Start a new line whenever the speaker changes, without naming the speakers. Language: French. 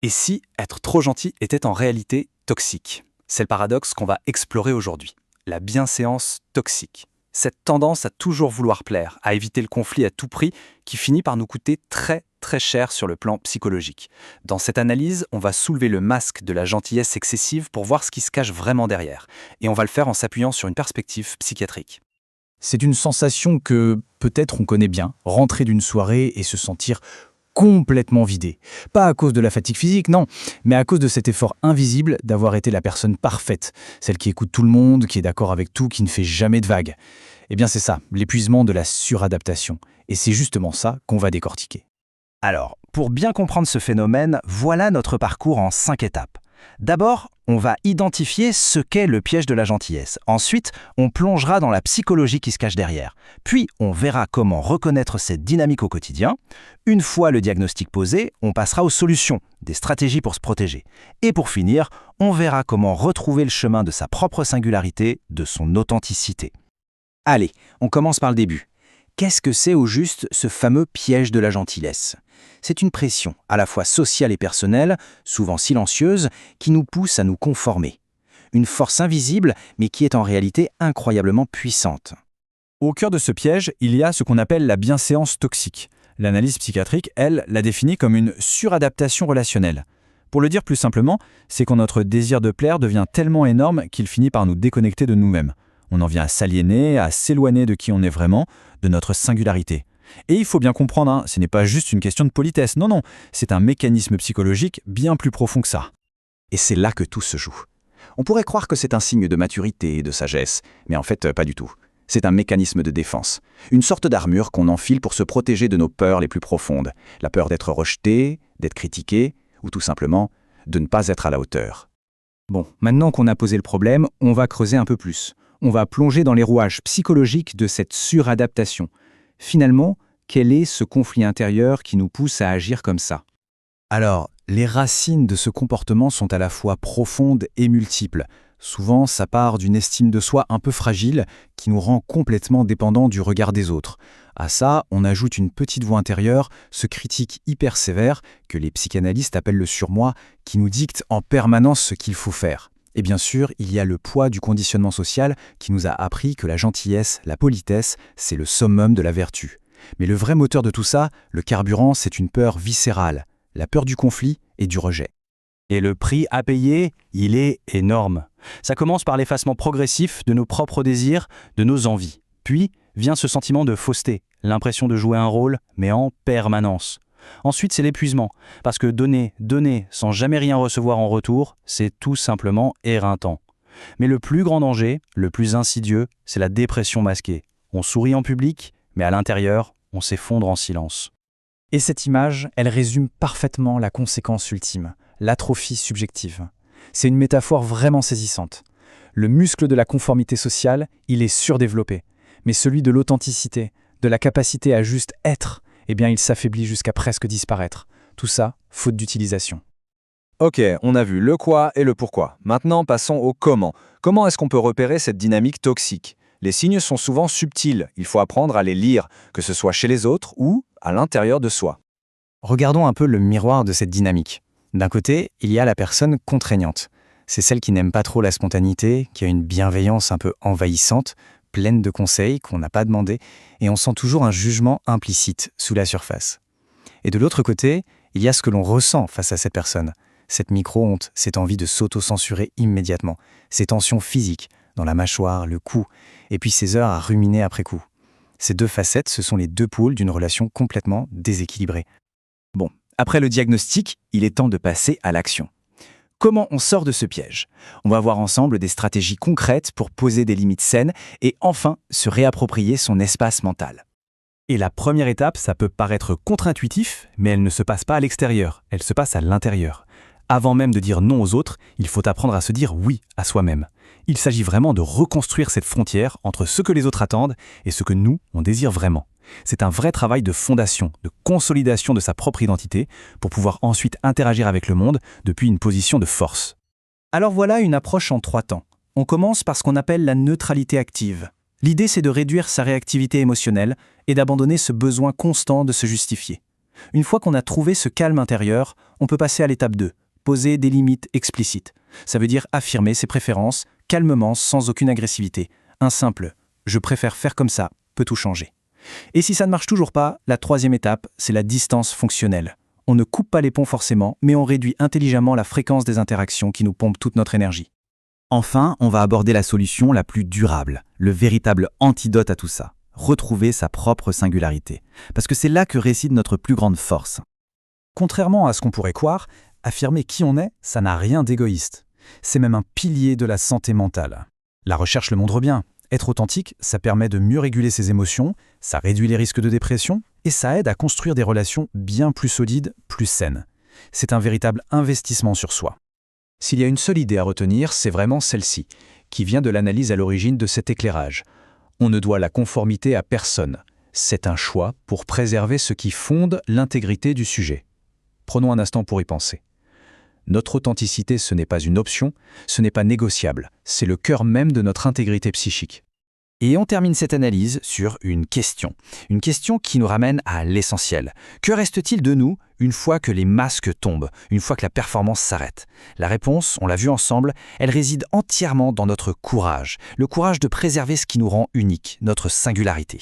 Et si être trop gentil était en réalité toxique? C'est le paradoxe qu'on va explorer aujourd'hui. La bienséance toxique. Cette tendance à toujours vouloir plaire, à éviter le conflit à tout prix, qui finit par nous coûter très très cher sur le plan psychologique. Dans cette analyse, on va soulever le masque de la gentillesse excessive pour voir ce qui se cache vraiment derrière. Et on va le faire en s'appuyant sur une perspective psychiatrique.
C'est une sensation que peut-être on connaît bien, rentrer d'une soirée et se sentir complètement vidé. Pas à cause de la fatigue physique, non, mais à cause de cet effort invisible d'avoir été la personne parfaite, celle qui écoute tout le monde, qui est d'accord avec tout, qui ne fait jamais de vagues. Eh bien c'est ça, l'épuisement de la suradaptation. Et c'est justement ça qu'on va décortiquer.
Alors, pour bien comprendre ce phénomène, voilà notre parcours en 5 étapes. D'abord, on va identifier ce qu'est le piège de la gentillesse. Ensuite, on plongera dans la psychologie qui se cache derrière. Puis, on verra comment reconnaître cette dynamique au quotidien. Une fois le diagnostic posé, on passera aux solutions, des stratégies pour se protéger. Et pour finir, on verra comment retrouver le chemin de sa propre singularité, de son authenticité.
Allez, on commence par le début. Qu'est-ce que c'est au juste ce fameux piège de la gentillesse ? C'est une pression, à la fois sociale et personnelle, souvent silencieuse, qui nous pousse à nous conformer. Une force invisible, mais qui est en réalité incroyablement puissante.
Au cœur de ce piège, il y a ce qu'on appelle la bienséance toxique. L'analyse psychiatrique, elle, la définit comme une suradaptation relationnelle. Pour le dire plus simplement, c'est quand notre désir de plaire devient tellement énorme qu'il finit par nous déconnecter de nous-mêmes. On en vient à s'aliéner, à s'éloigner de qui on est vraiment, de notre singularité. Et il faut bien comprendre, ce n'est pas juste une question de politesse, non, c'est un mécanisme psychologique bien plus profond que ça.
Et c'est là que tout se joue. On pourrait croire que c'est un signe de maturité et de sagesse, mais en fait, pas du tout. C'est un mécanisme de défense, une sorte d'armure qu'on enfile pour se protéger de nos peurs les plus profondes. La peur d'être rejeté, d'être critiqué, ou tout simplement de ne pas être à la hauteur.
Bon, maintenant qu'on a posé le problème, on va creuser un peu plus. On va plonger dans les rouages psychologiques de cette suradaptation. Finalement, quel est ce conflit intérieur qui nous pousse à agir comme ça? Alors, les racines de ce comportement sont à la fois profondes et multiples. Souvent, ça part d'une estime de soi un peu fragile qui nous rend complètement dépendants du regard des autres. À ça, on ajoute une petite voix intérieure, ce critique hyper sévère que les psychanalystes appellent le surmoi, qui nous dicte en permanence ce qu'il faut faire. Et bien sûr, il y a le poids du conditionnement social qui nous a appris que la gentillesse, la politesse, c'est le summum de la vertu. Mais le vrai moteur de tout ça, le carburant, c'est une peur viscérale, la peur du conflit et du rejet.
Et le prix à payer, il est énorme. Ça commence par l'effacement progressif de nos propres désirs, de nos envies. Puis vient ce sentiment de fausseté, l'impression de jouer un rôle, mais en permanence. Ensuite, c'est l'épuisement, parce que donner sans jamais rien recevoir en retour, c'est tout simplement éreintant. Mais le plus grand danger, le plus insidieux, c'est la dépression masquée. On sourit en public, mais à l'intérieur, on s'effondre en silence.
Et cette image, elle résume parfaitement la conséquence ultime, l'atrophie subjective. C'est une métaphore vraiment saisissante. Le muscle de la conformité sociale, il est surdéveloppé, mais celui de l'authenticité, de la capacité à juste être, eh bien il s'affaiblit jusqu'à presque disparaître. Tout ça, faute d'utilisation.
Ok, on a vu le quoi et le pourquoi. Maintenant, passons au comment. Comment est-ce qu'on peut repérer cette dynamique toxique? Les signes sont souvent subtils, il faut apprendre à les lire, que ce soit chez les autres ou à l'intérieur de soi.
Regardons un peu le miroir de cette dynamique. D'un côté, il y a la personne contraignante. C'est celle qui n'aime pas trop la spontanéité, qui a une bienveillance un peu envahissante, pleine de conseils qu'on n'a pas demandé, et on sent toujours un jugement implicite sous la surface. Et de l'autre côté, il y a ce que l'on ressent face à cette personne. Cette micro-honte, cette envie de s'auto-censurer immédiatement, ces tensions physiques dans la mâchoire, le cou, et puis ces heures à ruminer après coup. Ces deux facettes, ce sont les deux pôles d'une relation complètement déséquilibrée. Bon, après le diagnostic, il est temps de passer à l'action. Comment on sort de ce piège? On va voir ensemble des stratégies concrètes pour poser des limites saines et enfin se réapproprier son espace mental.
Et la première étape, ça peut paraître contre-intuitif, mais elle ne se passe pas à l'extérieur, elle se passe à l'intérieur. Avant même de dire non aux autres, il faut apprendre à se dire oui à soi-même. Il s'agit vraiment de reconstruire cette frontière entre ce que les autres attendent et ce que nous, on désire vraiment. C'est un vrai travail de fondation, de consolidation de sa propre identité pour pouvoir ensuite interagir avec le monde depuis une position de force.
Alors voilà une approche en 3 temps. On commence par ce qu'on appelle la neutralité active. L'idée, c'est de réduire sa réactivité émotionnelle et d'abandonner ce besoin constant de se justifier.
Une fois qu'on a trouvé ce calme intérieur, on peut passer à l'étape 2, poser des limites explicites. Ça veut dire affirmer ses préférences, calmement, sans aucune agressivité. Un simple « je préfère faire comme ça » peut tout changer. Et si ça ne marche toujours pas, la troisième étape, c'est la distance fonctionnelle. On ne coupe pas les ponts forcément, mais on réduit intelligemment la fréquence des interactions qui nous pompent toute notre énergie.
Enfin, on va aborder la solution la plus durable, le véritable antidote à tout ça. Retrouver sa propre singularité. Parce que c'est là que réside notre plus grande force.
Contrairement à ce qu'on pourrait croire, affirmer qui on est, ça n'a rien d'égoïste. C'est même un pilier de la santé mentale. La recherche le montre bien. Être authentique, ça permet de mieux réguler ses émotions, ça réduit les risques de dépression et ça aide à construire des relations bien plus solides, plus saines. C'est un véritable investissement sur soi. S'il y a une seule idée à retenir, c'est vraiment celle-ci, qui vient de l'analyse à l'origine de cet éclairage. On ne doit la conformité à personne. C'est un choix pour préserver ce qui fonde l'intégrité du sujet. Prenons un instant pour y penser. Notre authenticité, ce n'est pas une option, ce n'est pas négociable, c'est le cœur même de notre intégrité psychique.
Et on termine cette analyse sur une question qui nous ramène à l'essentiel. Que reste-t-il de nous une fois que les masques tombent, une fois que la performance s'arrête? La réponse, on l'a vu ensemble, elle réside entièrement dans notre courage, le courage de préserver ce qui nous rend unique, notre singularité.